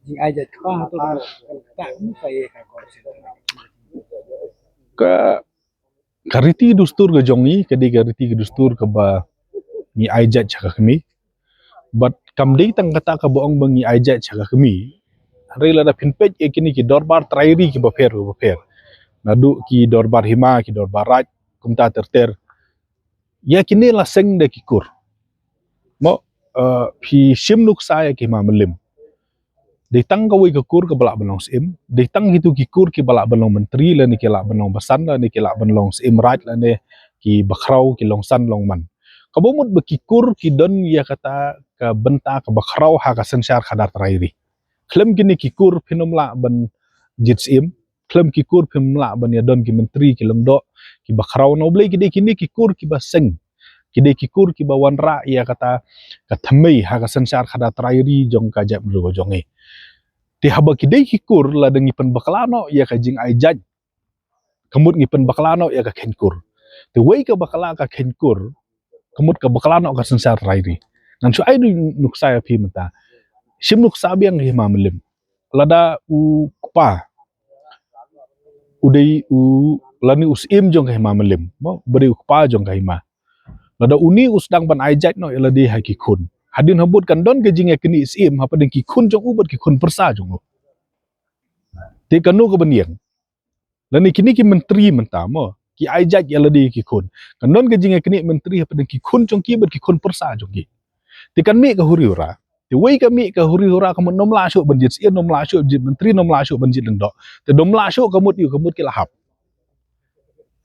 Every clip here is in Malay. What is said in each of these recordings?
jing aja kah tu tak ni saya ka konsen Ka kariti dustur ke jongi kadi kariti ke dustur ke ba ni aijat chaka kami but kam dei tang kata ka boong bangi aijat chaka kami rela da pinpej e kini ki dorbar trairi ki bafer nadu ki dorbar hima ki dorbar raj kumta terter ya kini la seng de ki kur mo phi shimnuk sa ya ki ma melim de tang ka wei ka kur ka bala banong sim de tang hitu ki kur ki bala banong menteri la ni ki la banong basan la ni ki la banong sim raj la ne ki bakrau ki longsan longman kabomut be ki kur ki don ya kata ka benta ka bakrau ha ka sensyar khadar trairi klem gini ki kur phinom la ban jit sim klem ki kur phim la ban ya don ki menteri ki lomdo ki bakrau no blei ki de kini ki kur ki baseng ki de ki kur ki bawan ra ya kata ka thamei ha ka sensyar khadar trairi jong ka jap ru jonge ti haba kidai hikur la dengi pen bakalano ya ka jing ai jaj kemut ngi pen bakalano ya ka kenkur ti wei ka bakala ka kenkur kemut ka bakalano ka sensar rairi nan su ai du nuk saya pi mata sim nuk sabiang hi mamlim lada u pa udei u lani us im jong ka mamlim mo beri u pa jong ka hima lada uni usdang ban ai jaj no ya ladi haki kun hadin habut kan don ke jing ya kini sim hapa den ki kun jong ubat ki kun persa jong ti kanu ka beniang lani kini ki menteri mentamo ki aijak ya ladi ki kun kan non ke jinga kini menteri apa ki kun jong ki ber ki kun persa jong ki ti kan mi ka huri ura ti wei ka mi ka huri ura kamu nom la syu banjit sien nom la syu jit menteri nom la syu banjit leng do ti dom la syu kamut yu kamut ki lahap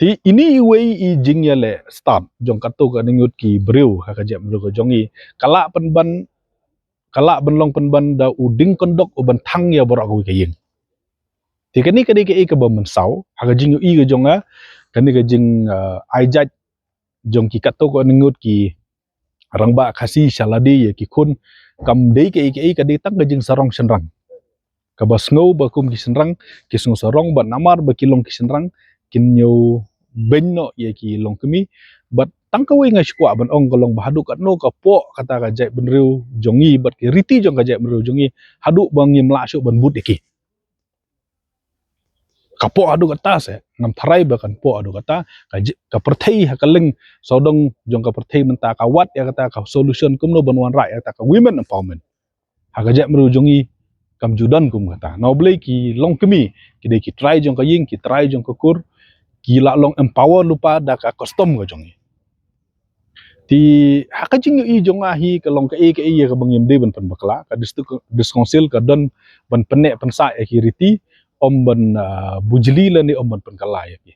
ti ini wei I jing ya le start jong katu ka ningut ki breu ha ka jam ru ka jongi kala kala benlong penban da uding kondok uban thang ya borak ka yeng ti kani kadi ke ka ba mensau ha ka jing yu I ka jonga kani ka jing aijat jong ki kato ko ningut ki rangba khasi shaladi ye ki kun kam dei ke ka di tang ka jing sarong senrang ka ba snow ba kum ki senrang ki snow sarong ba namar ba kilong ki senrang kin nyu benno ye ki long kemi bat tang ka wi ngai skwa ban ong kolong ba hadu kat no ka po kata ka jai benriu jongi bat ki riti jong ka jai benriu jongi hadu bang yim la shu ban but ki kapo adu kata se ngam tharai ba kan po adu kata ka perthei ha kaleng sodong jong ka perthei menta ka wat ya kata ka solution kumno banwan ra ya kata ka women empowerment ha ka jek mru jongi kam judan kum kata no blei ki long kemi ki de ki try jong ka ying ki try jong ka kur ki la long empower lupa da ka custom ka jongi ti ha ka jing I jong a hi ka long ka e ya ka bangim de ban pan bakla ka diskonsil ka don ban penek pensa ya ki riti om ban bujli la ni om ban pen kala ya ki